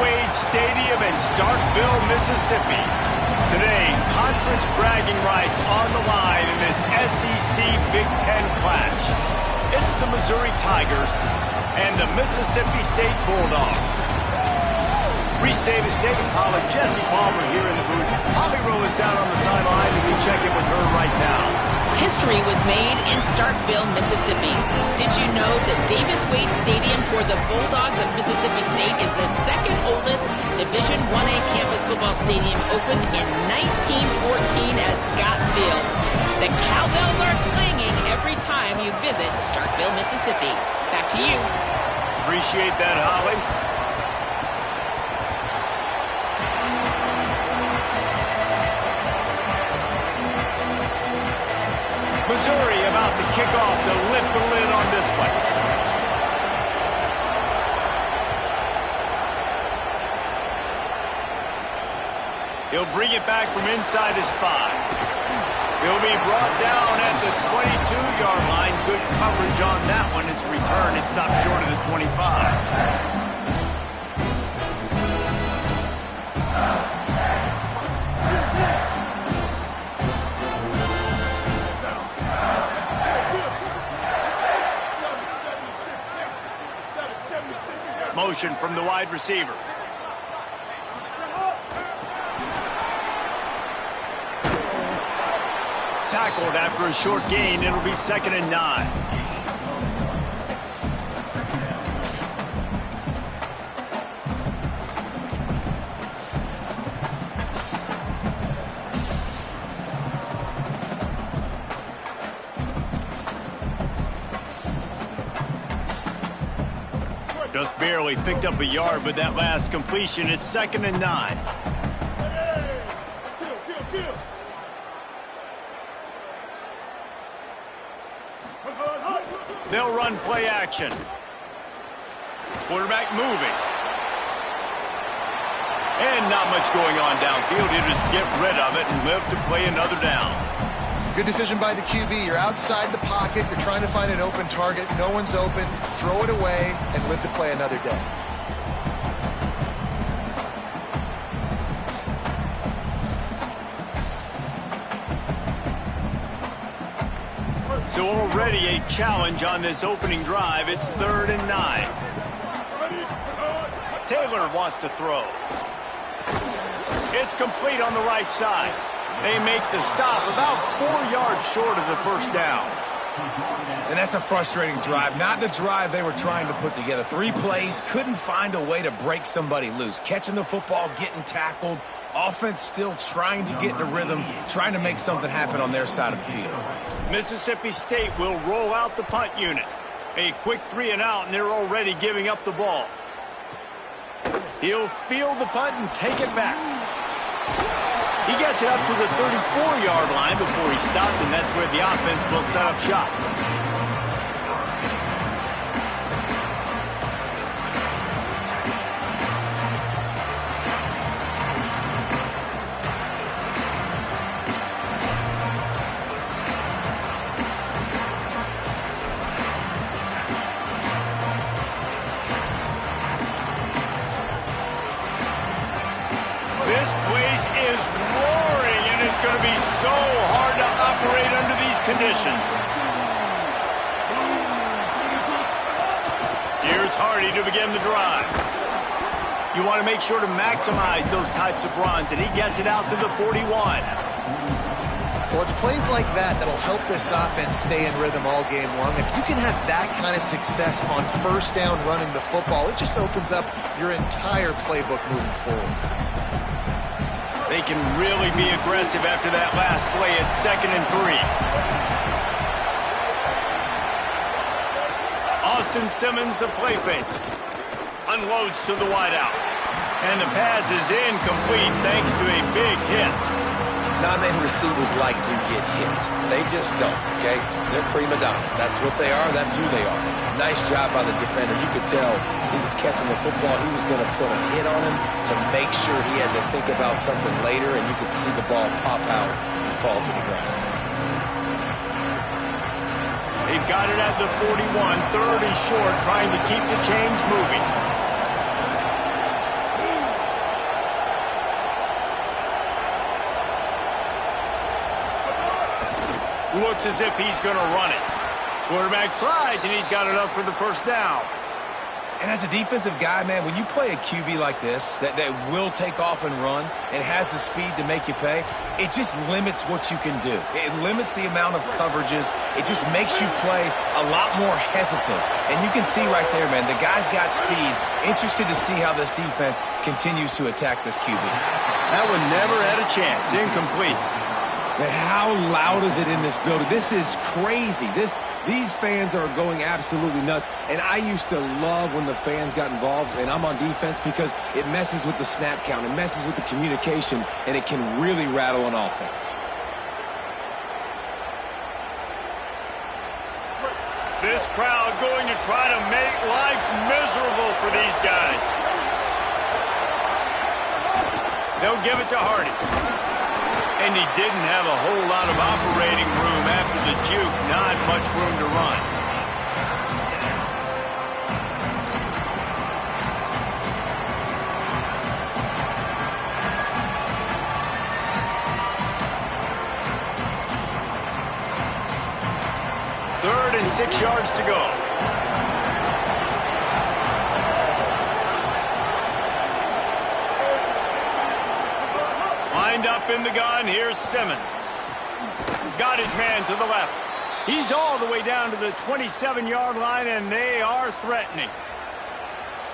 Wade Stadium in Starkville, Mississippi. Today, conference bragging rights on the line in this SEC Big Ten clash. It's the Missouri Tigers and the Mississippi State Bulldogs. Reese Davis, David Pollack, Jesse Palmer here in the booth. Holly Rowe is down on the sideline, and we check in with her right now. History was made in Starkville, Mississippi. Did you know that Davis Wade Stadium for the Bulldogs of Mississippi State is the second oldest Division I-A campus football stadium, opened in 1914 as Scott Field. The cowbells are clanging every time you visit Starkville, Mississippi. Back to you. Appreciate that, Holly. Missouri about to kick off to lift the lid on this one. He'll bring it back from inside his 5. He'll be brought down at the 22-yard line. Good coverage on that one. His return is stopped short of the 25. Motion from the wide receiver. Tackled after a short gain. It'll be 2nd and 9. Just barely picked up a yard with that last completion. It's 2nd and 9. They'll run play action. Quarterback moving. And not much going on downfield. He'll just get rid of it and live to play another down. Good decision by the QB. You're outside the pocket. You're trying to find an open target. No one's open. Throw it away and live to play another day. So already a challenge on this opening drive. It's 3rd and 9. Taylor wants to throw. It's complete on the right side. They make the stop about 4 yards short of the first down. And that's a frustrating drive. Not the drive they were trying to put together. 3 plays, couldn't find a way to break somebody loose. Catching the football, getting tackled. Offense still trying to get in a rhythm, trying to make something happen on their side of the field. Mississippi State will roll out the punt unit. A quick 3 and out, and they're already giving up the ball. He'll field the punt and take it back. He gets it up to the 34-yard line before he stopped, and that's where the offense will set up shop. This place is roaring, and it's going to be so hard to operate under these conditions. Here's Hardy to begin the drive. You want to make sure to maximize those types of runs, and he gets it out to the 41. Well, it's plays like that that'll help this offense stay in rhythm all game long. If you can have that kind of success on first down running the football, it just opens up your entire playbook moving forward. They can really be aggressive after that last play. It's 2nd and 3. Austin Simmons, the play fake. Unloads to the wideout. And the pass is incomplete thanks to a big hit. Non-name receivers like to get hit. They just don't, okay? They're prima donnas. That's what they are. That's who they are. Nice job by the defender. You could tell he was catching the football. He was going to put a hit on him to make sure he had to think about something later, and you could see the ball pop out and fall to the ground. They've got it at the 41, 3rd and short, trying to keep the chains moving. Looks as if he's going to run it. Quarterback slides, and he's got it up for the first down. And as a defensive guy, man, when you play a QB like this that will take off and run and has the speed to make you pay, it just limits what you can do. It limits the amount of coverages. It just makes you play a lot more hesitant. And you can see right there, man, the guy's got speed. Interested to see how this defense continues to attack this QB. That one never had a chance. Incomplete. Man, how loud is it in this building? This is crazy. These fans are going absolutely nuts, and I used to love when the fans got involved, and I'm on defense because it messes with the snap count, it messes with the communication, and it can really rattle an offense. This crowd going to try to make life miserable for these guys. They'll give it to Hardy. And he didn't have a whole lot of operating room after the juke. Not much room to run. Third and 6 yards to go. Lined up in the gun, here's Simmons. Got his man to the left. He's all the way down to the 27-yard line, and they are threatening.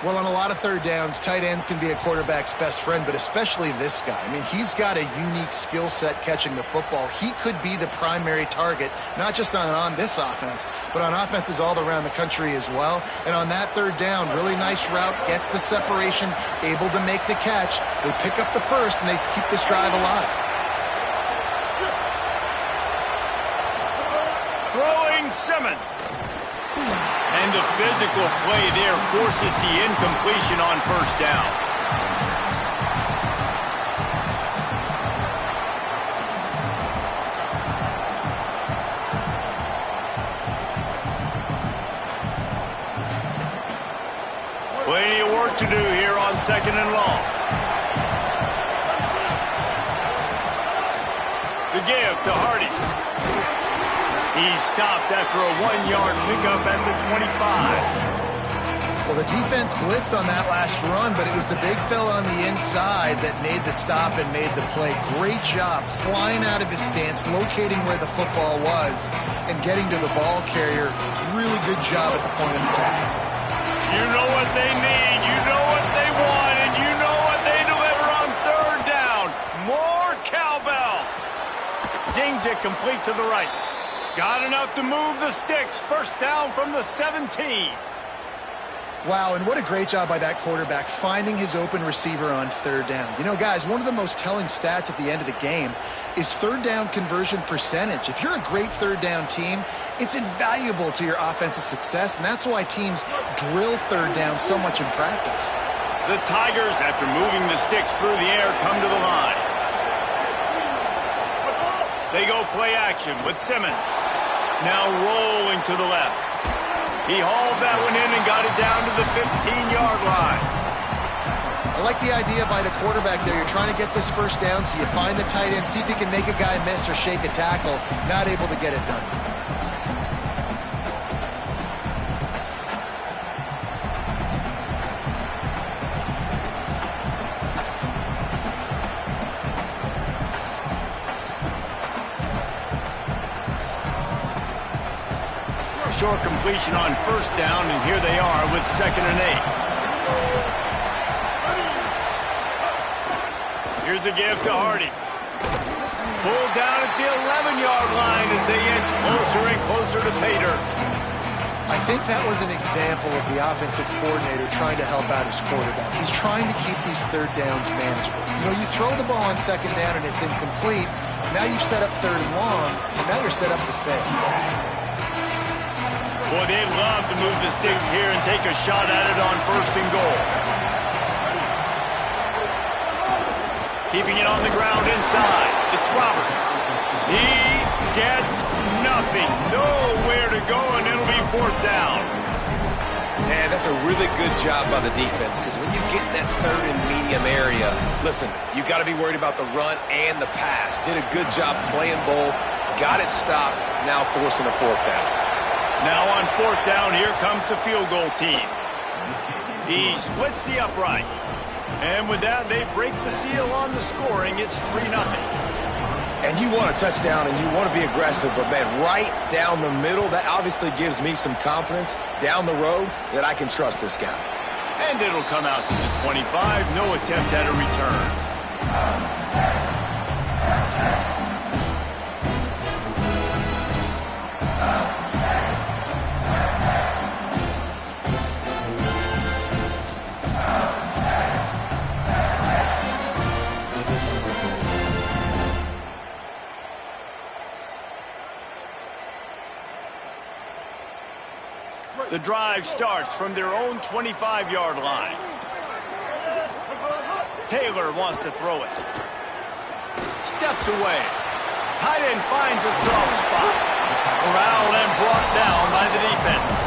Well, on a lot of third downs, tight ends can be a quarterback's best friend, but especially this guy. I mean, he's got a unique skill set catching the football. He could be the primary target, not just on this offense, but on offenses all around the country as well. And on that third down, really nice route, gets the separation, able to make the catch. They pick up the first, and they keep this drive alive. Throwing Simmons. And the physical play there forces the incompletion on first down. Plenty of work to do here on second and long. The give to Hardy. He's stopped after a 1-yard pickup at the 25. Well, the defense blitzed on that last run, but it was the big fella on the inside that made the stop and made the play. Great job flying out of his stance, locating where the football was, and getting to the ball carrier. Really good job at the point of attack. You know what they need, you know what they want, and you know what they deliver on third down. More cowbell. Zings it complete to the right. Got enough to move the sticks. First down from the 17. Wow, and what a great job by that quarterback finding his open receiver on third down. You know, guys, one of the most telling stats at the end of the game is third down conversion percentage. If you're a great third down team, it's invaluable to your offensive success, and that's why teams drill third down so much in practice. The Tigers, after moving the sticks through the air, come to the line. They go play action with Simmons. Now rolling to the left. He hauled that one in and got it down to the 15-yard line. I like the idea by the quarterback there. You're trying to get this first down, so you find the tight end, see if you can make a guy miss or shake a tackle. Not able to get it done. Short completion on first down, and here they are with 2nd and 8. Here's a give to Hardy. Pulled down at the 11-yard line as they inch closer and closer to pay dirt. I think that was an example of the offensive coordinator trying to help out his quarterback. He's trying to keep these third downs manageable. You know, you throw the ball on second down and it's incomplete. Now you've set up third and long, and now you're set up to fail. Boy, they'd love to move the sticks here and take a shot at it on first and goal. Keeping it on the ground inside. It's Roberts. He gets nothing. Nowhere to go, and it'll be fourth down. Man, that's a really good job by the defense, because when you get in that third and medium area, listen, you got to be worried about the run and the pass. Did a good job playing both. got it stopped, now forcing a fourth down. Now on fourth down, here comes the field goal team. He splits the uprights. And with that, they break the seal on the scoring. It's 3-0. And you want a touchdown and you want to be aggressive, but, man, right down the middle, that obviously gives me some confidence down the road that I can trust this guy. And it'll come out to the 25. No attempt at a return. The drive starts from their own 25-yard line. Taylor wants to throw it. Steps away. Tight end finds a soft spot. Corralled and brought down by the defense.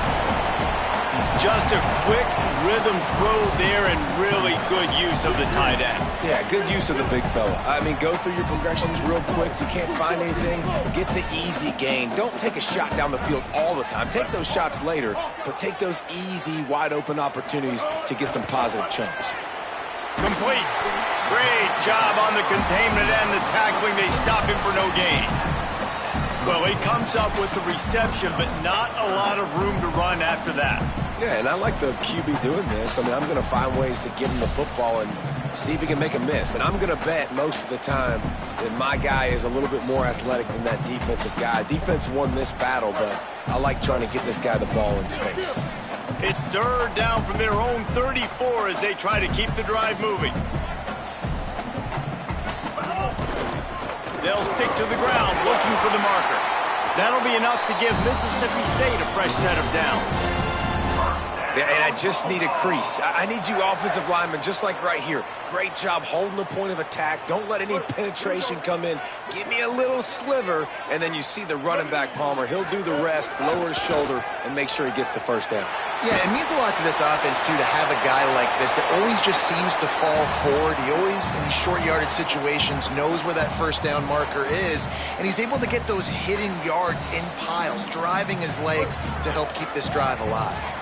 Just a quick rhythm throw there and really good use of the tight end. Yeah, good use of the big fella. I mean, go through your progressions real quick. You can't find anything, get the easy gain. Don't take a shot down the field all the time. Take those shots later, but take those easy, wide-open opportunities to get some positive chunks. Complete. Great job on the containment and the tackling. They stop him for no gain. Well, he comes up with the reception, but not a lot of room to run after that. Yeah, and I like the QB doing this. I mean, I'm going to find ways to give him the football and see if he can make a miss. And I'm going to bet most of the time that my guy is a little bit more athletic than that defensive guy. Defense won this battle, but I like trying to get this guy the ball in space. It's third down from their own 34 as they try to keep the drive moving. They'll stick to the ground looking for the marker. That'll be enough to give Mississippi State a fresh set of downs. Yeah, and I just need a crease. I need you offensive linemen, just like right here. Great job holding the point of attack. Don't let any penetration come in. Give me a little sliver, and then you see the running back, Palmer. He'll do the rest, lower his shoulder, and make sure he gets the first down. Yeah, it means a lot to this offense, too, to have a guy like this that always just seems to fall forward. He always, in these short yardage situations, knows where that first down marker is, and he's able to get those hidden yards in piles, driving his legs to help keep this drive alive.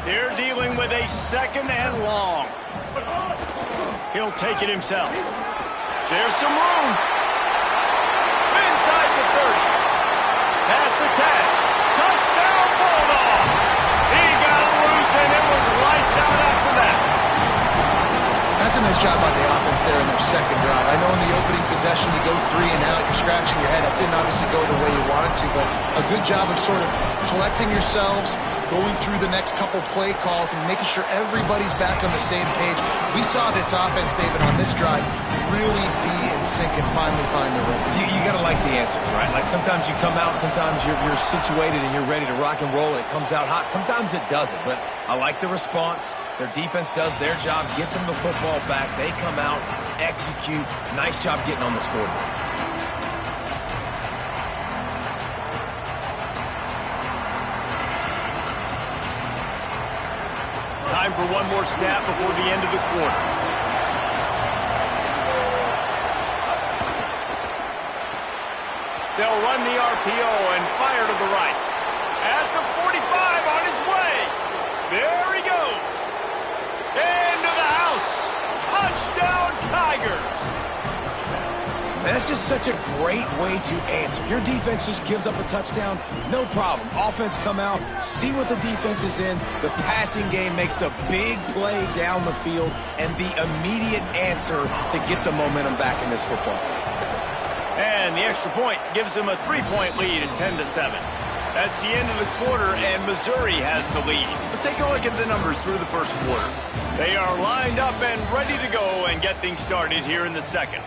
They're dealing with a second and long. He'll take it himself. There's some room. Inside the 30. Past the 10. Touchdown, Bulldog. He got loose, and it was lights out after that. That's a nice job by the offense there in their second drive. I know in the opening possession you go 3 and out, you're scratching your head. It didn't obviously go the way you wanted to, but a good job of sort of collecting yourselves, going through the next couple play calls and making sure everybody's back on the same page. We saw this offense, David, on this drive really be in sync and finally find the rhythm. You got to like the answers, right? Like sometimes you come out, sometimes you're situated and you're ready to rock and roll and it comes out hot. Sometimes it doesn't, but I like the response. Their defense does their job, gets them the football back. They come out, execute. Nice job getting on the scoreboard. Time for one more snap before the end of the quarter. They'll run the RPO and fire to the right. At the 45 on his way. There he goes. Into the house. Touchdown, Tigers. Man, that's just such a great way to answer. Your defense just gives up a touchdown, no problem. Offense come out, see what the defense is in. The passing game makes the big play down the field and the immediate answer to get the momentum back in this football game. And the extra point gives them a 3-point lead at 10-7. That's the end of the quarter, and Missouri has the lead. Let's take a look at the numbers through the first quarter. They are lined up and ready to go and get things started here in the second.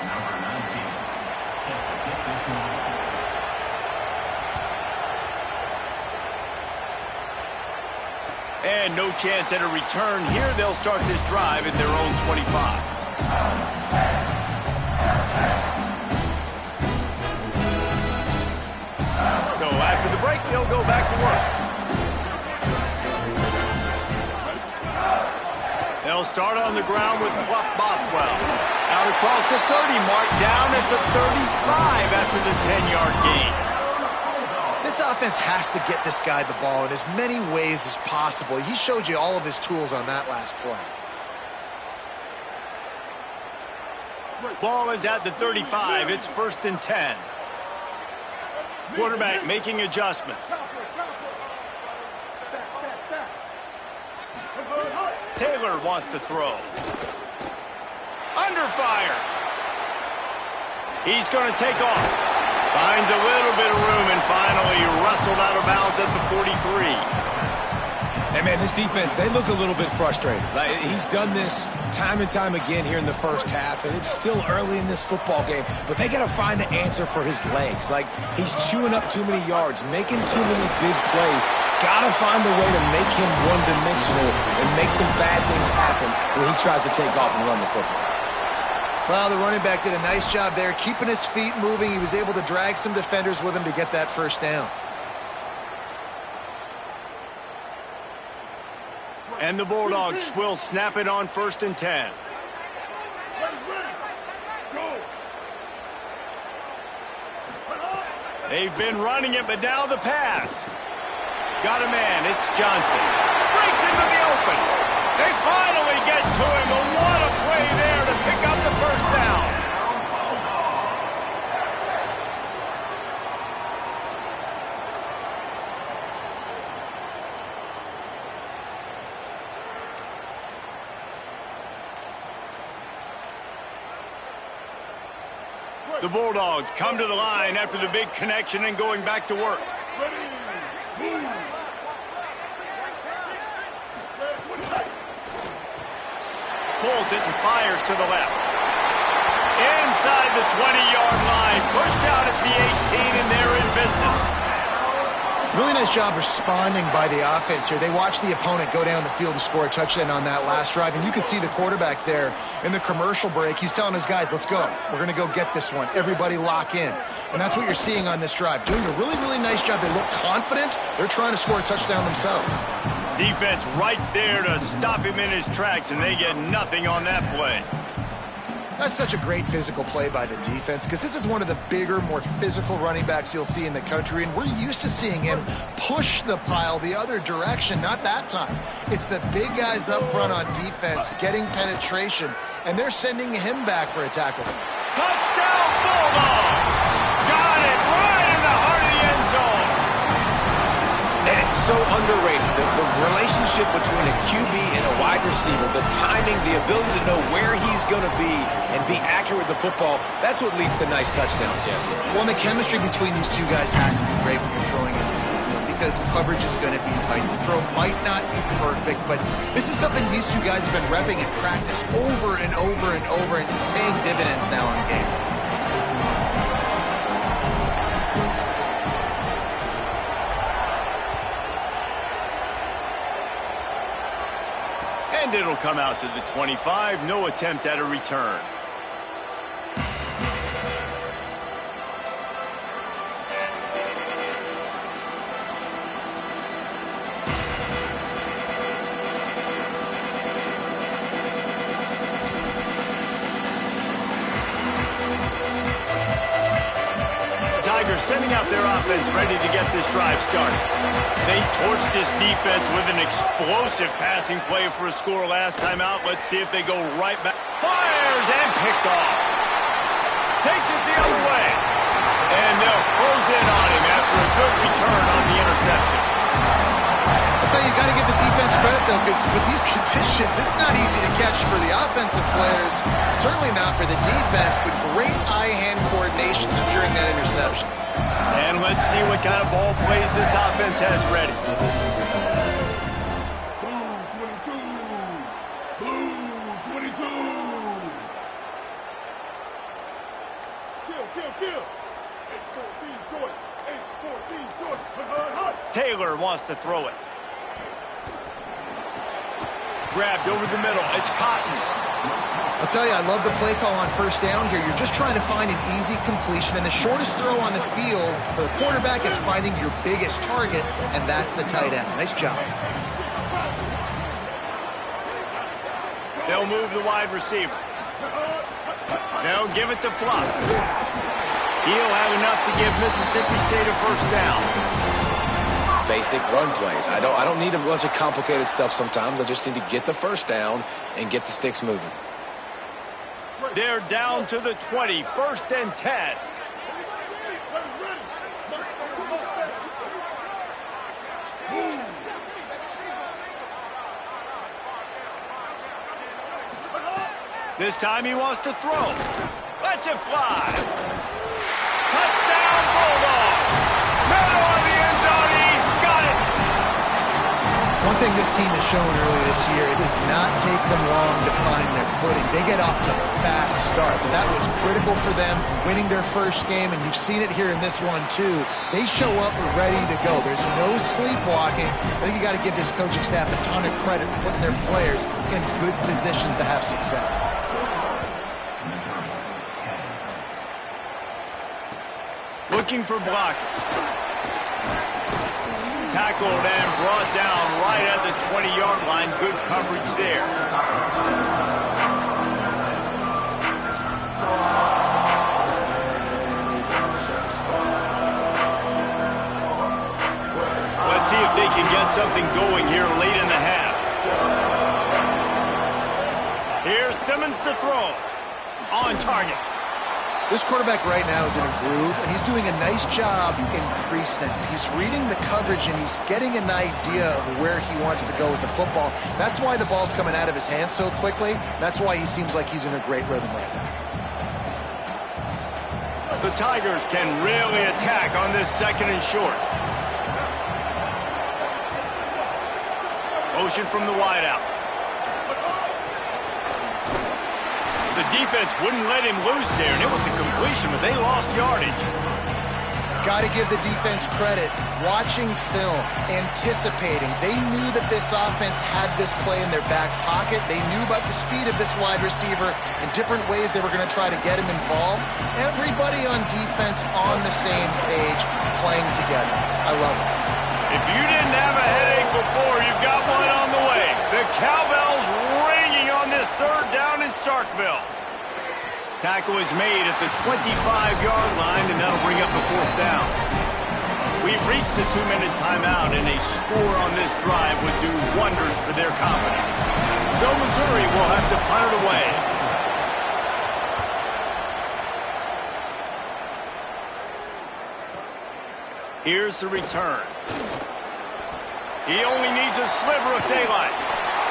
Number 19, set to kick this one. And no chance at a return here. They'll start this drive at their own 25. So after the break, they'll go back to work. They'll start on the ground with Buff Bothwell. Out out across the 30 mark, down at the 35 after the 10-yard gain. This offense has to get this guy the ball in as many ways as possible. He showed you all of his tools on that last play. Ball is at the 35. It's 1st and 10. Quarterback making adjustments. Taylor wants to throw. Under fire. He's going to take off. Finds a little bit of room and finally wrestled out of bounds at the 43. Hey, man, this defense, they look a little bit frustrated. Like, he's done this time and time again here in the first half, and it's still early in this football game, but they got to find an answer for his legs. Like, he's chewing up too many yards, making too many big plays. Got to find a way to make him one-dimensional and make some bad things happen when he tries to take off and run the football. Well, the running back did a nice job there, keeping his feet moving. He was able to drag some defenders with him to get that first down. And the Bulldogs will snap it on 1st and 10. They've been running it, but now the pass. Got a man, it's Johnson. Breaks into the open. They finally get to him, but what a play there to pick up the first down. The Bulldogs come to the line after the big connection and going back to work. Pulls it and fires to the left. Inside the 20-yard line. Pushed out at the 18, and they're in business. Really nice job responding by the offense here. They watched the opponent go down the field and score a touchdown on that last drive, and you could see the quarterback there in the commercial break. He's telling his guys, let's go. We're going to go get this one. Everybody lock in. And that's what you're seeing on this drive. Doing a really, really nice job. They look confident. They're trying to score a touchdown themselves. Defense right there to stop him in his tracks, and they get nothing on that play. That's such a great physical play by the defense because this is one of the bigger, more physical running backs you'll see in the country, and we're used to seeing him push the pile the other direction. Not that time. It's the big guys up front on defense getting penetration, and they're sending him back for a tackle. Touchdown Bulldogs! Got it right in the heart of the end zone. And it's so underrated. The relationship between a QB and a wide receiver, the timing, the ability to know where he's going to be and be accurate with the football, that's what leads to nice touchdowns, Jesse. Well, and the chemistry between these two guys has to be great when you're throwing in the end zone because coverage is going to be tight. The throw might not be perfect, but this is something these two guys have been repping in practice over and over and over, and it's paying dividends now in game. And it'll come out to the 25. No attempt at a return. Sending out their offense ready to get this drive started. They torched this defense with an explosive passing play for a score last time out. Let's see if they go right back. Fires and picked off. Takes it the other way. And they'll close in on him after a good return on the interception. That's how you got to give the defense credit, though, because with these conditions, it's not easy to catch for the offensive players. Certainly not for the defense, but great eye-hand coordination securing that interception. And let's see what kind of ball plays this offense has ready. Blue 22. Kill. 8-14 choice. 8-14 choice. Taylor wants to throw it. Grabbed over the middle. It's Cotton. I'll tell you, I love the play call on first down here. You're just trying to find an easy completion, and the shortest throw on the field for the quarterback is finding your biggest target, and that's the tight end. Nice job. They'll move the wide receiver. They'll give it to Fluff. He'll have enough to give Mississippi State a first down. Basic run plays. I don't need a bunch of complicated stuff sometimes. I just need to get the first down and get the sticks moving. They're down to the 20, 1st and 10. This time he wants to throw. Lets it fly. Touchdown, Bulldogs. Middle of the end zone. He's got it. One thing this team has shown early this year, it does not take them long to find their footing. They get off to fast starts. That was critical for them winning their first game, and you've seen it here in this one too. They show up ready to go. There's no sleepwalking. I think you got to give this coaching staff a ton of credit for putting their players in good positions to have success. Looking for blockers. Tackled and brought down right at the 20-yard line. Good coverage there. Let's see if they can get something going here late in the half. Here's Simmons to throw. On target. This quarterback right now is in a groove, and he's doing a nice job in pre-snap. He's reading the coverage, and he's getting an idea of where he wants to go with the football. That's why the ball's coming out of his hands so quickly. That's why he seems like he's in a great rhythm right now. The Tigers can really attack on this 2nd and short. Motion from the wideout. The defense wouldn't let him loose there, and it was a completion, but they lost yardage. Got to give the defense credit. Watching film, anticipating. They knew that this offense had this play in their back pocket. They knew about the speed of this wide receiver and different ways they were going to try to get him involved. Everybody on defense on the same page, playing together. I love it. If you didn't have a headache before, you've got one on the way. The cowbell's ringing on this 3rd down in Starkville. Tackle is made at the 25-yard line, and that'll bring up the 4th down. We've reached the 2-minute timeout, and a score on this drive would do wonders for their confidence. So Missouri will have to punt it away. Here's the return. He only needs a sliver of daylight.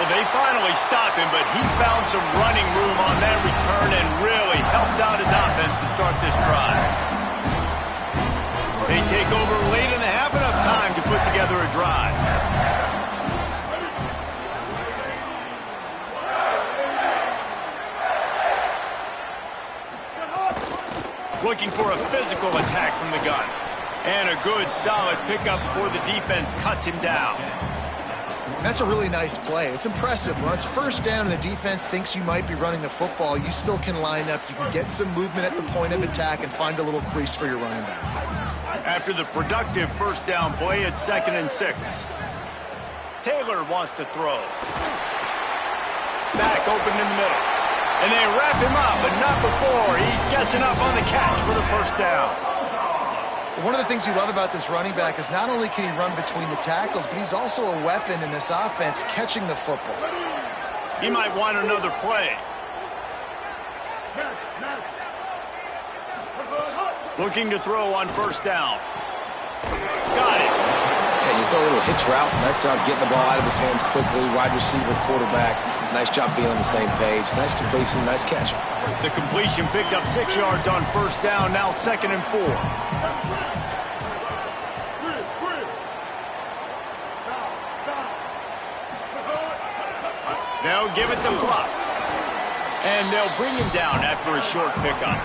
Well, they finally stop him, but he found some running room on that return and really helps out his offense to start this drive. They take over late in the half, enough time to put together a drive. Looking for a physical attack from the gun. And a good, solid pickup before the defense cuts him down. That's a really nice play. It's impressive. When it's 1st down and the defense thinks you might be running the football, you still can line up. You can get some movement at the point of attack and find a little crease for your running back. After the productive 1st down play, it's 2nd and 6. Taylor wants to throw. Back open in the middle. And they wrap him up, but not before he gets enough on the catch for the 1st down. One of the things you love about this running back is not only can he run between the tackles, but he's also a weapon in this offense catching the football. He might want another play. Looking to throw on 1st down. Got it. Yeah, you throw a little hitch route. Nice job getting the ball out of his hands quickly. Wide receiver, quarterback. Nice job being on the same page. Nice completion, nice catch. The completion picked up 6 yards on 1st down, now 2nd and 4. They'll give it to Fluff. And they'll bring him down after a short pickup.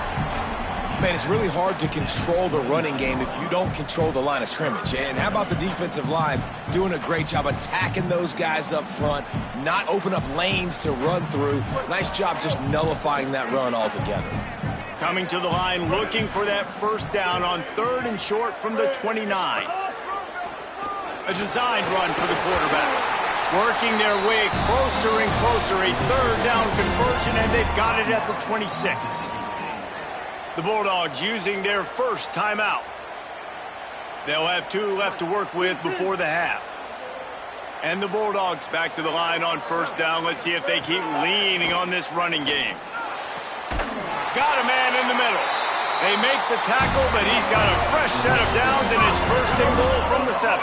Man, it's really hard to control the running game if you don't control the line of scrimmage. And how about the defensive line doing a great job attacking those guys up front, not open up lanes to run through. Nice job just nullifying that run altogether. Coming to the line, looking for that 1st down on 3rd and short from the 29. A designed run for the quarterback. Working their way closer and closer. A third down conversion, and they've got it at the 26. The Bulldogs using their first timeout. They'll have 2 left to work with before the half. And the Bulldogs back to the line on first down. Let's see if they keep leaning on this running game. Got a man in the middle. They make the tackle, but he's got a fresh set of downs, and it's first and goal from the 7.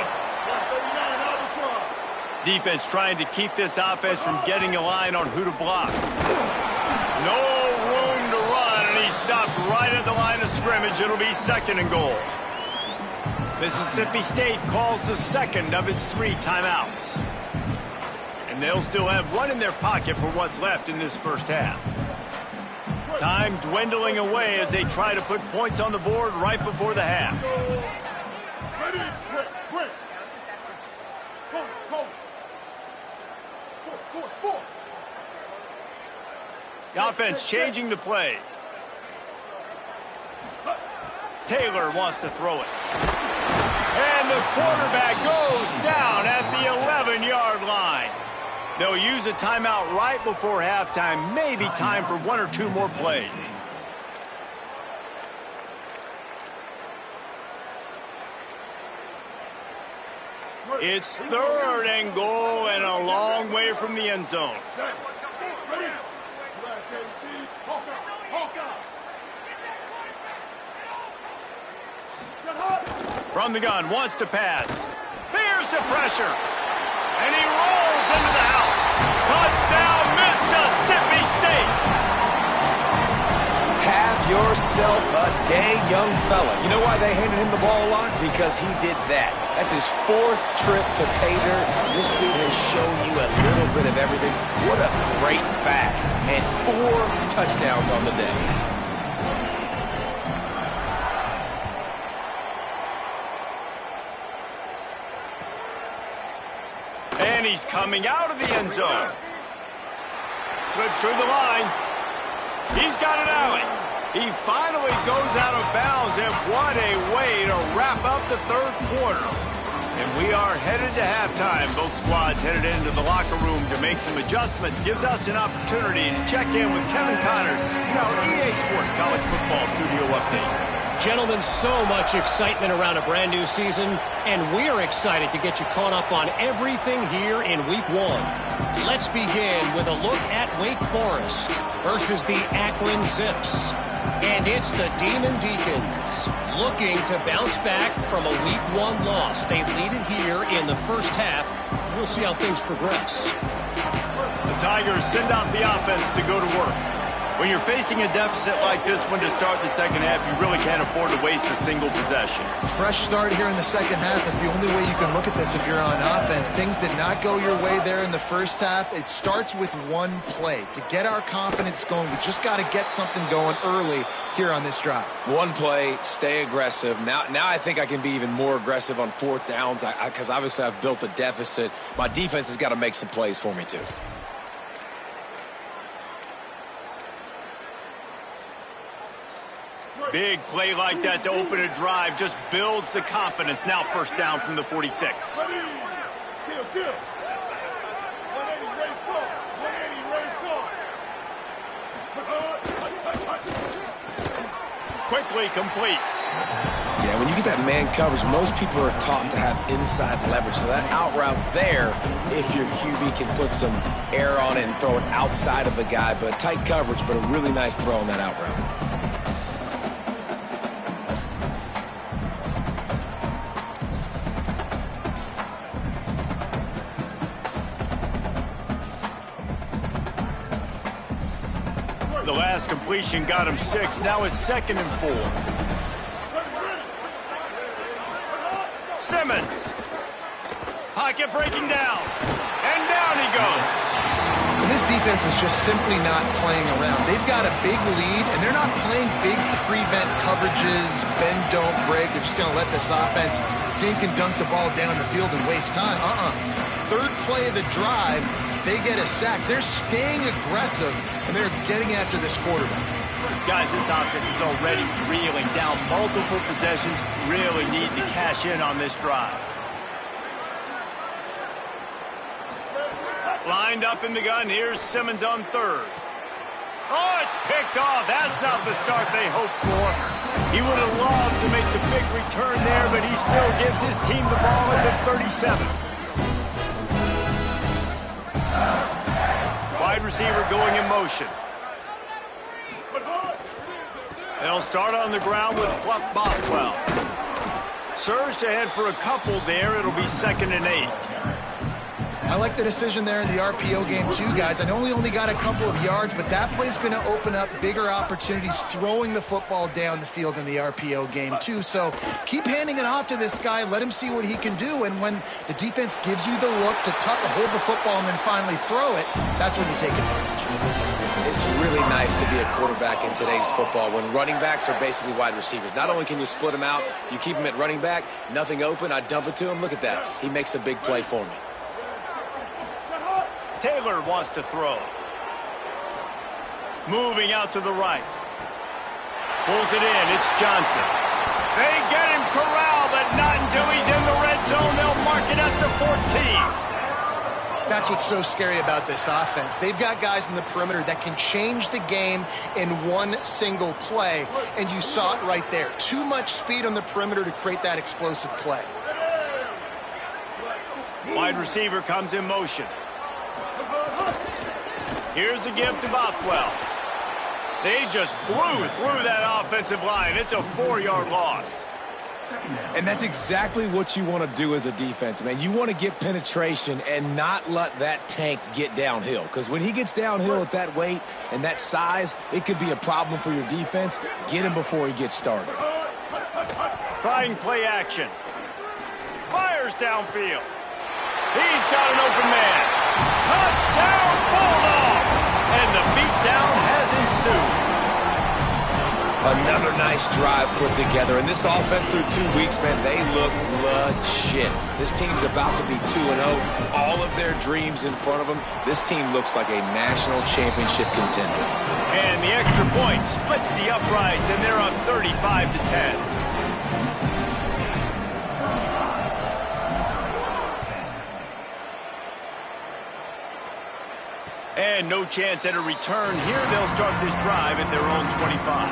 Defense trying to keep this offense from getting a line on who to block. No room to run, and he stopped right at the line of scrimmage. It'll be second and goal. Mississippi State calls the second of its 3 timeouts. And they'll still have 1 in their pocket for what's left in this first half. Time dwindling away as they try to put points on the board right before the half. Ready, break. Four. The offense changing the play. Taylor wants to throw it. And the quarterback goes down at the 11-yard line. They'll use a timeout right before halftime. Maybe time for 1 or 2 more plays. It's third and goal and a long way from the end zone. Ready. From the gun, wants to pass. Here's the pressure. And he rolls into the house. Touchdown, Mississippi State. Have yourself a day, young fella. You know why they handed him the ball a lot? Because he did that. That's his 4th trip to pay dirt. This dude has shown you a little bit of everything. What a great back. And 4 touchdowns on the day. And he's coming out of the end zone. Slips through the line. He's got an alley. He finally goes out of bounds, and what a way to wrap up the third quarter. And we are headed to halftime. Both squads headed into the locker room to make some adjustments. Gives us an opportunity to check in with Kevin Connors in our EA Sports College Football Studio Update. Gentlemen, so much excitement around a brand new season, and we're excited to get you caught up on everything here in Week 1. Let's begin with a look at Wake Forest versus the Akron Zips. And it's the Demon Deacons looking to bounce back from a Week 1 loss. They lead it here in the first half. We'll see how things progress. The Tigers send out the offense to go to work. When you're facing a deficit like this one to start the second half, you really can't afford to waste a single possession. Fresh start here in the second half. That's the only way you can look at this if you're on offense. Things did not go your way there in the first half. It starts with 1 play. To get our confidence going, we just got to get something going early here on this drive. 1 play, stay aggressive. Now I think I can be even more aggressive on 4th downs because obviously I've built a deficit. My defense has got to make some plays for me too. Big play like that to open a drive just builds the confidence. Now first down from the 46. Ready. Kill. 180 race car. 180 race car. Quickly complete. Yeah, when you get that man coverage, most people are taught to have inside leverage. So that out route's there if your QB can put some air on it and throw it outside of the guy. But tight coverage, but a really nice throw on that out route. The last completion got him 6. Now it's 2nd and 4. Simmons. Pocket breaking down. And down he goes. And this defense is just simply not playing around. They've got a big lead, and they're not playing big prevent coverages, bend, don't break. They're just going to let this offense dink and dunk the ball down the field and waste time. Third play of the drive, they get a sack. They're staying aggressive, and they're getting after this quarterback. Guys, this offense is already reeling down multiple possessions. Really need to cash in on this drive. Lined up in the gun. Here's Simmons on third. Oh, it's picked off. That's not the start they hoped for. He would have loved to make the big return there, but he still gives his team the ball at the 37. Wide receiver going in motion. They'll start on the ground with Fluff Bothwell. Surged ahead for a couple there. It'll be 2nd and 8. I like the decision there in the RPO game too, guys. I know he only got a couple of yards, but that play's going to open up bigger opportunities throwing the football down the field in the RPO game too. So keep handing it off to this guy. Let him see what he can do. And when the defense gives you the look to hold the football and then finally throw it, that's when you take advantage. It's really nice to be a quarterback in today's football when running backs are basically wide receivers. Not only can you split them out, you keep them at running back, nothing open, I dump it to him. Look at that. He makes a big play for me. Taylor wants to throw. Moving out to the right. Pulls it in. It's Johnson. They get him corralled, but not until he's in the red zone. They'll mark it at the 14. That's what's so scary about this offense. They've got guys in the perimeter that can change the game in one single play, and you saw it right there. Too much speed on the perimeter to create that explosive play. Wide receiver comes in motion. Here's a give to Bothwell. They just blew through that offensive line. It's a 4-yard loss. And that's exactly what you want to do as a defense, man. You want to get penetration and not let that tank get downhill. Because when he gets downhill at that weight and that size, it could be a problem for your defense. Get him before he gets started. Trying play action. Fires downfield. He's got an open man. Touchdown, Bulldog! And the beatdown has ensued. Another nice drive put together. And this offense through 2 weeks, man, they look legit. This team's about to be 2-0. All of their dreams in front of them. This team looks like a national championship contender. And the extra point splits the uprights, and they're up 35-10. And no chance at a return here. They'll start this drive at their own 25.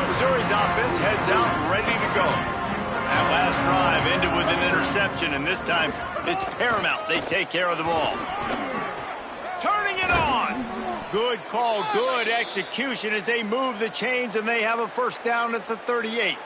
Missouri's offense heads out ready to go. That last drive ended with an interception, and this time it's paramount they take care of the ball. Turning it on. Good call, good execution as they move the chains, and they have a first down at the 38.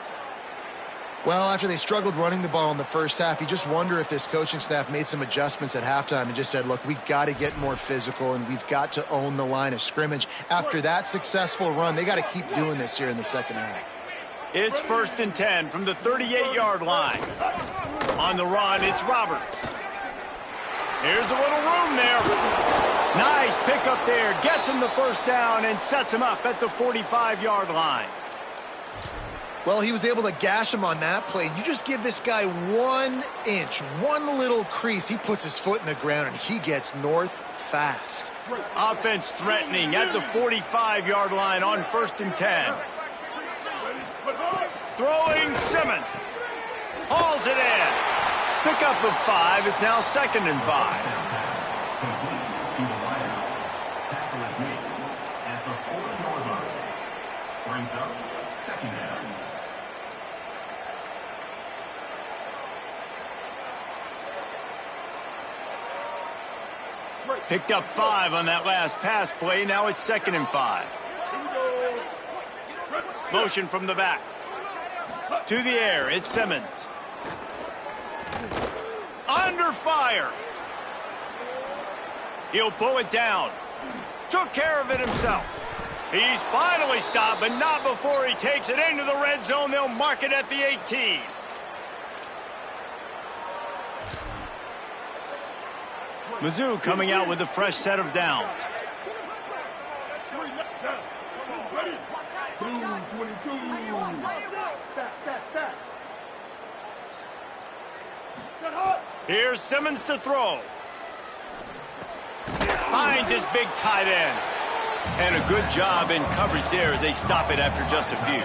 Well, after they struggled running the ball in the first half, you just wonder if this coaching staff made some adjustments at halftime and just said, look, we've got to get more physical and we've got to own the line of scrimmage. After that successful run, they got to keep doing this here in the second half. It's 1st and 10 from the 38-yard line. On the run, it's Roberts. Here's a little room there. Nice pickup there. Gets him the first down and sets him up at the 45-yard line. Well, he was able to gash him on that play. You just give this guy 1 inch, one little crease. He puts his foot in the ground, and he gets north fast. Offense threatening at the 45-yard line on 1st and 10. Throwing Simmons. Hauls it in. Pickup of 5. It's now 2nd and 5. Picked up 5 on that last pass play. Now it's 2nd and 5. Motion from the back. To the air, it's Simmons. Under fire. He'll pull it down. Took care of it himself. He's finally stopped, but not before he takes it into the red zone. They'll mark it at the 18. Mizzou coming out with a fresh set of downs. Blue 22. Stat. Here's Simmons to throw. Finds his big tight end. And a good job in coverage there as they stop it after just a few.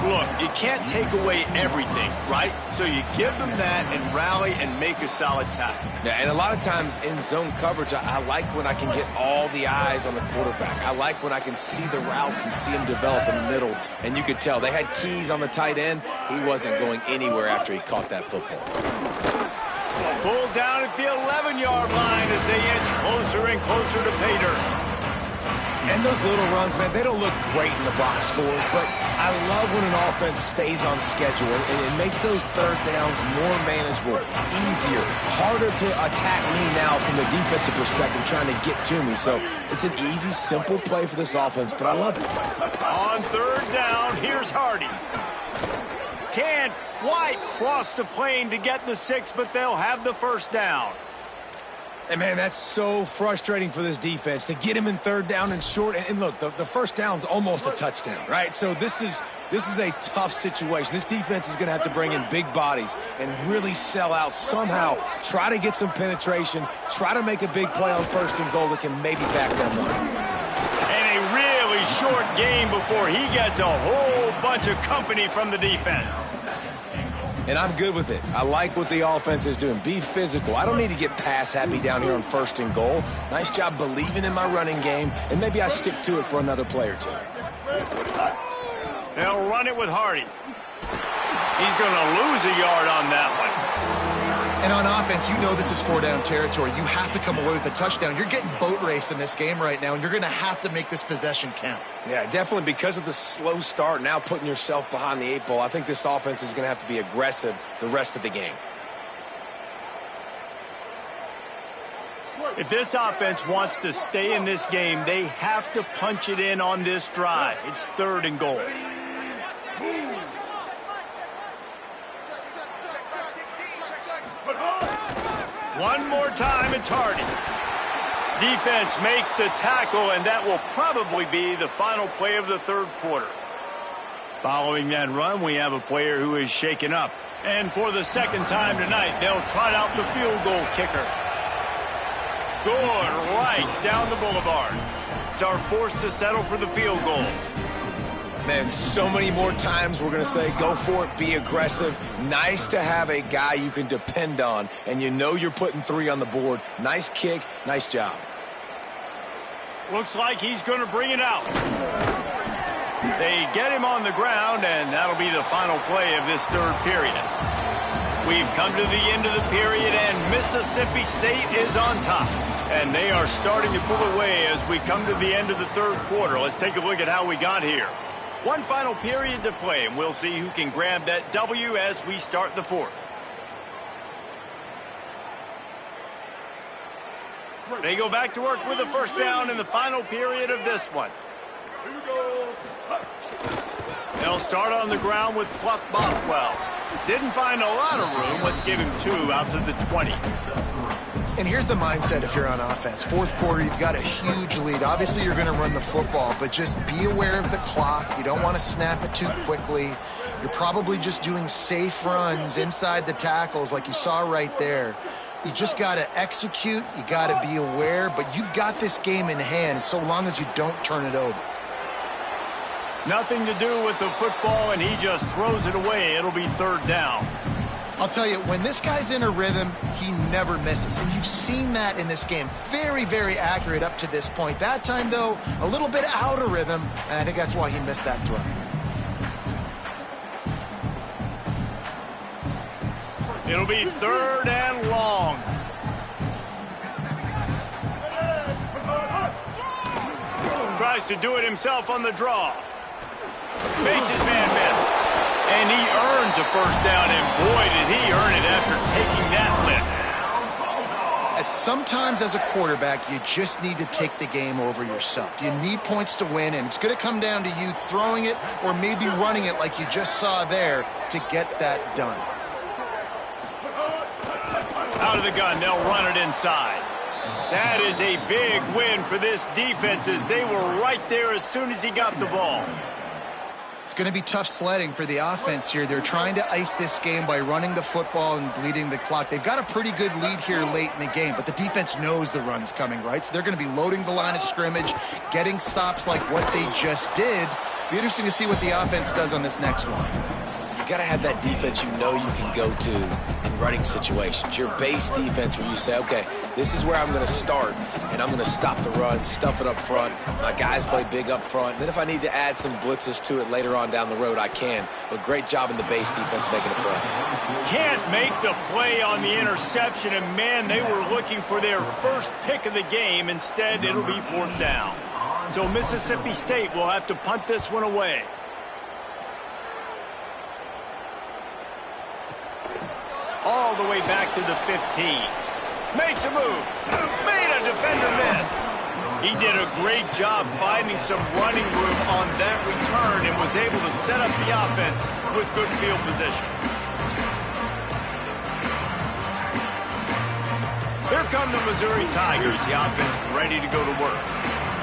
Look, you can't take away everything, right? So you give them that and rally and make a solid tackle. Yeah, and a lot of times in zone coverage, I like when I can get all the eyes on the quarterback. I like when I can see the routes and see them develop in the middle. And you could tell they had keys on the tight end. He wasn't going anywhere after he caught that football. Pulled down at the 11-yard line as they inch closer and closer to pay dirt. And those little runs, man, they don't look great in the box score, but I love when an offense stays on schedule, and it makes those third downs more manageable, easier, harder to attack me now from the defensive perspective trying to get to me. So it's an easy, simple play for this offense, but I love it. On third down, here's Hardy. Can White cross the plane to get the 6, but they'll have the first down. And, man, that's so frustrating for this defense to get him in third down and short. And look, the first down's almost a touchdown, right? So this is a tough situation. This defense is going to have to bring in big bodies and really sell out somehow, try to get some penetration, try to make a big play on first and goal that can maybe back them up. And a really short game before he gets a whole bunch of company from the defense. And I'm good with it. I like what the offense is doing. Be physical. I don't need to get pass happy down here on first and goal. Nice job believing in my running game, and maybe I stick to it for another play or two. They'll run it with Hardy. He's going to lose a yard on that one. And on offense, you know this is 4-down territory. You have to come away with a touchdown. You're getting boat raced in this game right now, and you're going to have to make this possession count. Yeah, definitely because of the slow start, now putting yourself behind the 8 ball, I think this offense is going to have to be aggressive the rest of the game. If this offense wants to stay in this game, they have to punch it in on this drive. It's third and goal. One more time, it's Hardy. Defense makes the tackle, and that will probably be the final play of the third quarter. Following that run, we have a player who is shaken up. And for the second time tonight, they'll trot out the field goal kicker. Good right down the boulevard. Are forced to settle for the field goal. Man, so many more times we're going to say go for it, be aggressive. Nice to have a guy you can depend on, and you know you're putting 3 on the board. Nice kick, nice job. Looks like he's going to bring it out. They get him on the ground, and that'll be the final play of this third period. We've come to the end of the period, and Mississippi State is on top. And they are starting to pull away as we come to the end of the third quarter. Let's take a look at how we got here. One final period to play, and we'll see who can grab that W as we start the fourth. They go back to work with a first down in the final period of this one. Here we go. They'll start on the ground with Fluff Bothwell. Didn't find a lot of room. Let's give him 2 out to the 20. And here's the mindset if you're on offense. Fourth quarter, you've got a huge lead. Obviously, you're going to run the football, but just be aware of the clock. You don't want to snap it too quickly. You're probably just doing safe runs inside the tackles like you saw right there. You just got to execute. You got to be aware, but you've got this game in hand so long as you don't turn it over. Nothing to do with the football, and he just throws it away. It'll be third down. I'll tell you, when this guy's in a rhythm, he never misses. And you've seen that in this game. Very, very accurate up to this point. That time, though, a little bit out of rhythm, and I think that's why he missed that throw. It'll be third and long. Tries to do it himself on the draw. Makes his man miss. And he earns a first down, and boy, did he earn it after taking that lift. Sometimes as a quarterback, you just need to take the game over yourself. You need points to win, and it's going to come down to you throwing it or maybe running it like you just saw there to get that done. Out of the gun, they'll run it inside. That is a big win for this defense as they were right there as soon as he got the ball. It's going to be tough sledding for the offense here. They're trying to ice this game by running the football and bleeding the clock. They've got a pretty good lead here late in the game, but the defense knows the run's coming, right? So they're going to be loading the line of scrimmage, getting stops like what they just did. Be interesting to see what the offense does on this next one. You got to have that defense you know you can go to in running situations. Your base defense where you say, okay, this is where I'm going to start, and I'm going to stop the run, stuff it up front. My guys play big up front. And then if I need to add some blitzes to it later on down the road, I can. But great job in the base defense making a play. Can't make the play on the interception, and man, they were looking for their first pick of the game. Instead, it'll be 4th down. So Mississippi State will have to punt this one away. All the way back to the 15. Makes a move. Made a defender miss. He did a great job finding some running room on that return and was able to set up the offense with good field position. Here come the Missouri Tigers. The offense ready to go to work.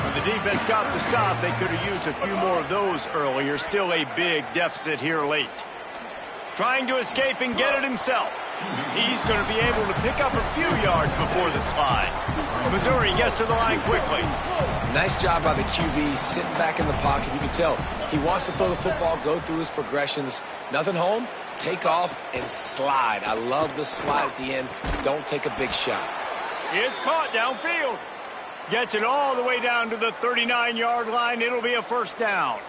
When the defense got the stop, they could have used a few more of those earlier. Still a big deficit here late. Trying to escape and get it himself. He's going to be able to pick up a few yards before the slide. Missouri gets to the line quickly. Nice job by the QB, sitting back in the pocket. You can tell he wants to throw the football, go through his progressions. Nothing home, take off, and slide. I love the slide at the end. Don't take a big shot. It's caught downfield. Gets it all the way down to the 39-yard line. It'll be a 1st down.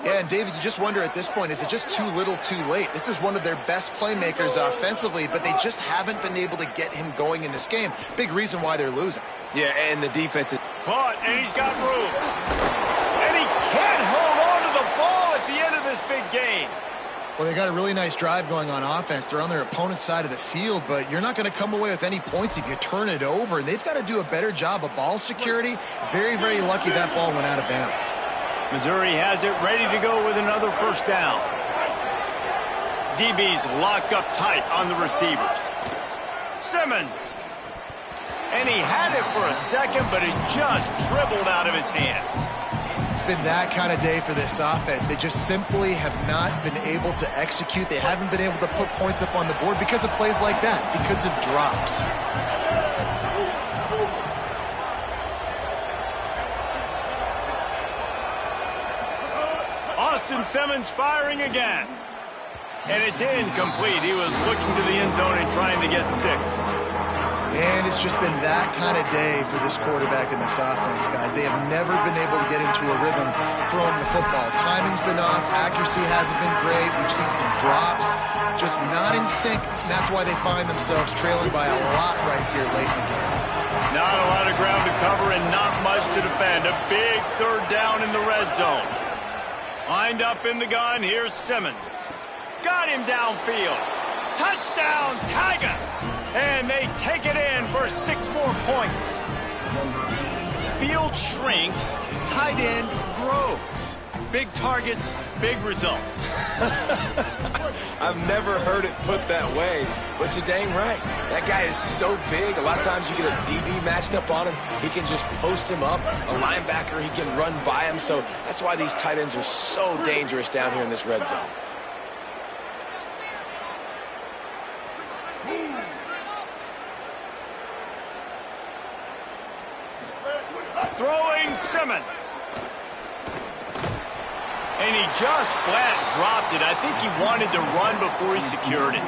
Yeah, and David, you just wonder at this point, is it just too little too late? This is one of their best playmakers offensively, but they just haven't been able to get him going in this game. Big reason why they're losing. Yeah, and the defense is... Caught, and he's got room. And he can't hold on to the ball at the end of this big game. Well, they got a really nice drive going on offense. They're on their opponent's side of the field, but you're not going to come away with any points if you turn it over. And they've got to do a better job of ball security. Very, very lucky that ball went out of bounds. Missouri has it ready to go with another 1st down. DB's locked up tight on the receivers. Simmons. And he had it for a second, but it just dribbled out of his hands. It's been that kind of day for this offense. They just simply have not been able to execute. They haven't been able to put points up on the board because of plays like that, because of drops. Austin Simmons firing again. And it's incomplete. He was looking to the end zone and trying to get 6. And it's just been that kind of day for this quarterback and this offense, guys. They have never been able to get into a rhythm throwing the football. Timing's been off. Accuracy hasn't been great. We've seen some drops. Just not in sync. And that's why they find themselves trailing by a lot right here late in the game. Not a lot of ground to cover and not much to defend. A big 3rd down in the red zone. Lined up in the gun, here's Simmons. Got him downfield. Touchdown, Tigers! And they take it in for 6 more points. Field shrinks, tight end grows. Big targets, big results. I've never heard it put that way, but you're dang right. That guy is so big. A lot of times you get a DB matched up on him. He can just post him up. A linebacker, he can run by him. So that's why these tight ends are so dangerous down here in this red zone. Throwing Simmons. And he just flat dropped it. I think he wanted to run before he secured it.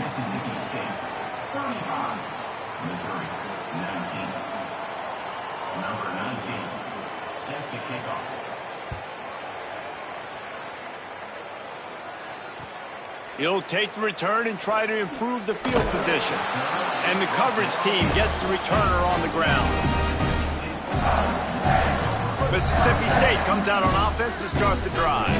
Mississippi State, 35. Missouri, 19. Number 19, set to kick off. He'll take the return and try to improve the field position. And the coverage team gets the returner on the ground. Mississippi State comes out on offense to start the drive.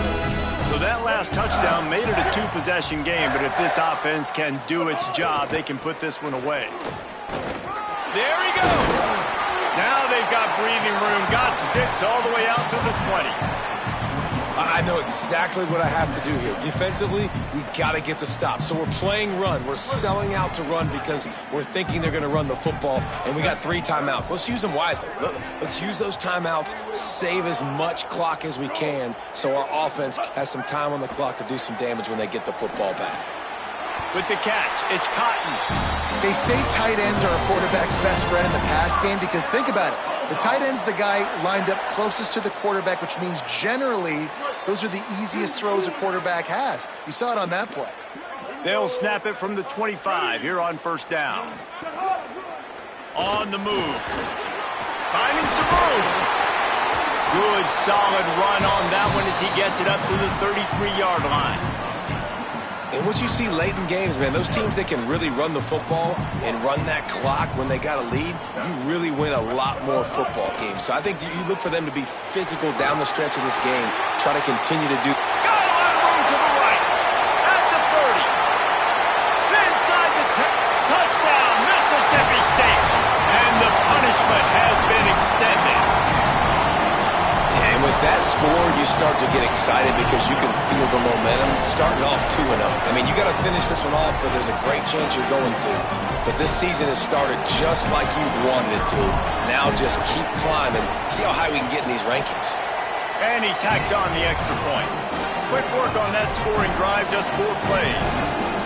So that last touchdown made it a 2-possession game, but if this offense can do its job, they can put this one away. There he goes. Now they've got breathing room, got 6 all the way out to the 20. I know exactly what I have to do here. Defensively, we got to get the stop. So we're playing run. We're selling out to run because we're thinking they're going to run the football, and we got 3 timeouts. Let's use them wisely. Let's use those timeouts, save as much clock as we can so our offense has some time on the clock to do some damage when they get the football back. With the catch, it's Cotton. They say tight ends are a quarterback's best friend in the pass game because think about it. The tight end's the guy lined up closest to the quarterback, which means generally those are the easiest throws a quarterback has. You saw it on that play. They'll snap it from the 25 here on first down. On the move. Finding some room. Good, solid run on that one as he gets it up to the 33-yard line. And what you see late in games, man, those teams that can really run the football and run that clock when they got a lead, you really win a lot more football games. So I think you look for them to be physical down the stretch of this game, try to continue to do. Got a lot of room to the right. At the 30. Inside the touchdown, Mississippi State. And the punishment has been extended. And with that score, you start to get excited because you can feel the momentum starting off 2-0. I mean, you got to finish this one off, but there's a great chance you're going to. But this season has started just like you wanted it to. Now just keep climbing. See how high we can get in these rankings. And he tacks on the extra point. Quick work on that scoring drive, just 4 plays.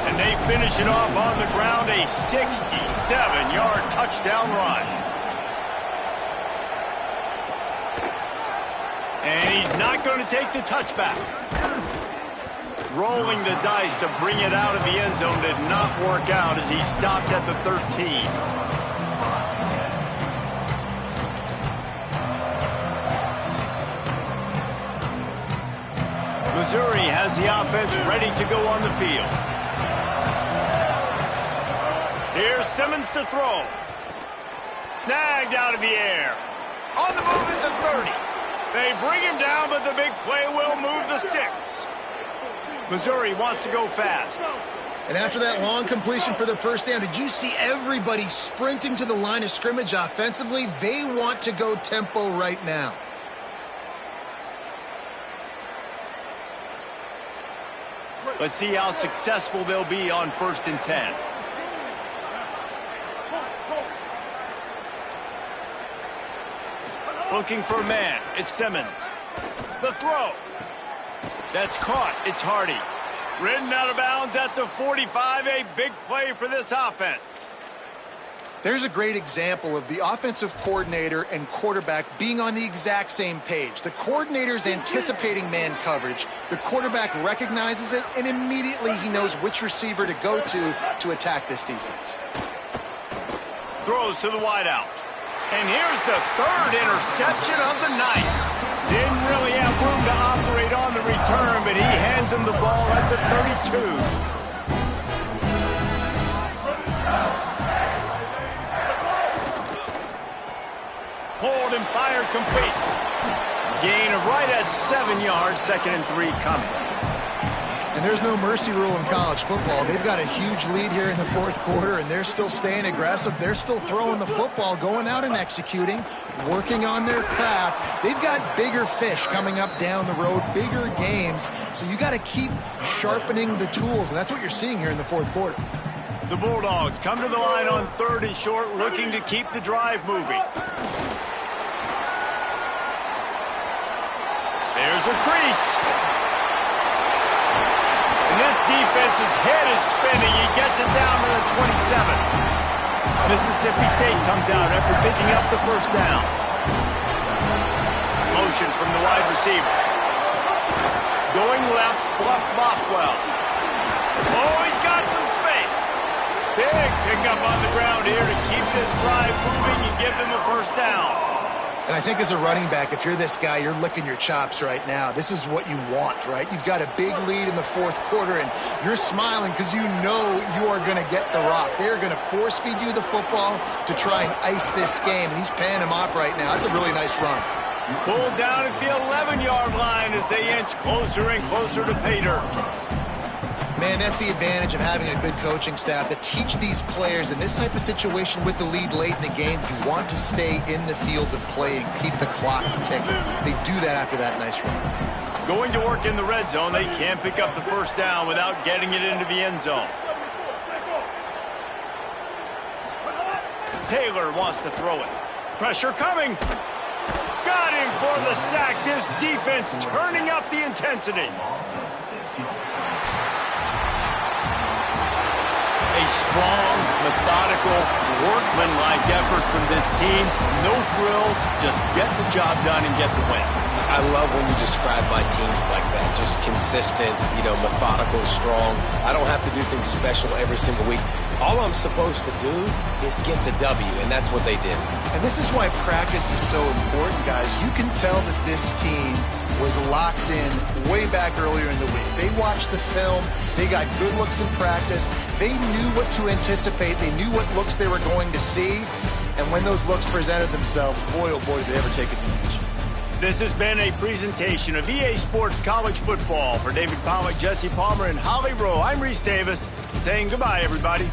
And they finish it off on the ground, a 67-yard touchdown run. And he's not going to take the touchback. Rolling the dice to bring it out of the end zone did not work out as he stopped at the 13. Missouri has the offense ready to go on the field. Here's Simmons to throw. Snagged out of the air. On the move at the 30. They bring him down, but the big play will move the sticks. Missouri wants to go fast. And after that long completion for the first down, did you see everybody sprinting to the line of scrimmage offensively? They want to go tempo right now. Let's see how successful they'll be on 1st and 10. Looking for a man. It's Simmons. The throw. That's caught. It's Hardy. Ridden out of bounds at the 45. A big play for this offense. There's a great example of the offensive coordinator and quarterback being on the exact same page. The coordinator's anticipating man coverage. The quarterback recognizes it, and immediately he knows which receiver to go to attack this defense. Throws to the wideout. And here's the 3rd interception of the night. Didn't really have room to operate on the return, but he hands him the ball at the 32. Hold and fire complete. Gain of right at 7 yards, 2nd and 3 coming. And there's no mercy rule in college football. They've got a huge lead here in the 4th quarter, and they're still staying aggressive. They're still throwing the football, going out and executing, working on their craft. They've got bigger fish coming up down the road, bigger games. So you got to keep sharpening the tools, and that's what you're seeing here in the 4th quarter. The Bulldogs come to the line on 3rd and short, looking to keep the drive moving. There's a crease. And this defense's head is spinning. He gets it down to the 27. Mississippi State comes out after picking up the 1st down. Motion from the wide receiver. Going left, Fluff Bothwell. Oh, he's got some space. Big pickup on the ground here to keep this drive moving and give them a 1st down. And I think as a running back, if you're this guy, you're licking your chops right now. This is what you want, right? You've got a big lead in the 4th quarter, and you're smiling because you know you are going to get the rock. They're going to force-feed you the football to try and ice this game, and he's paying him off right now. That's a really nice run. Pulled down at the 11-yard line as they inch closer and closer to pay dirt. Man, that's the advantage of having a good coaching staff to teach these players in this type of situation with the lead late in the game. You want to stay in the field of play and keep the clock ticking. They do that after that nice run. Going to work in the red zone. They can't pick up the first down without getting it into the end zone. Taylor wants to throw it. Pressure coming. Got him for the sack. This defense turning up the intensity. A strong, methodical, workmanlike effort from this team. No frills, just get the job done and get the win. I love when you describe my teams like that. Just consistent, methodical, strong. I don't have to do things special every single week. All I'm supposed to do is get the W, and that's what they did. And this is why practice is so important, guys. You can tell that this team was locked in way back earlier in the week. They watched the film. They got good looks in practice. They knew what to anticipate. They knew what looks they were going to see. And when those looks presented themselves, boy, oh boy, did they ever take advantage. This has been a presentation of EA Sports College Football. For David Pollack, Jesse Palmer, and Holly Rowe, I'm Reese Davis saying goodbye, everybody.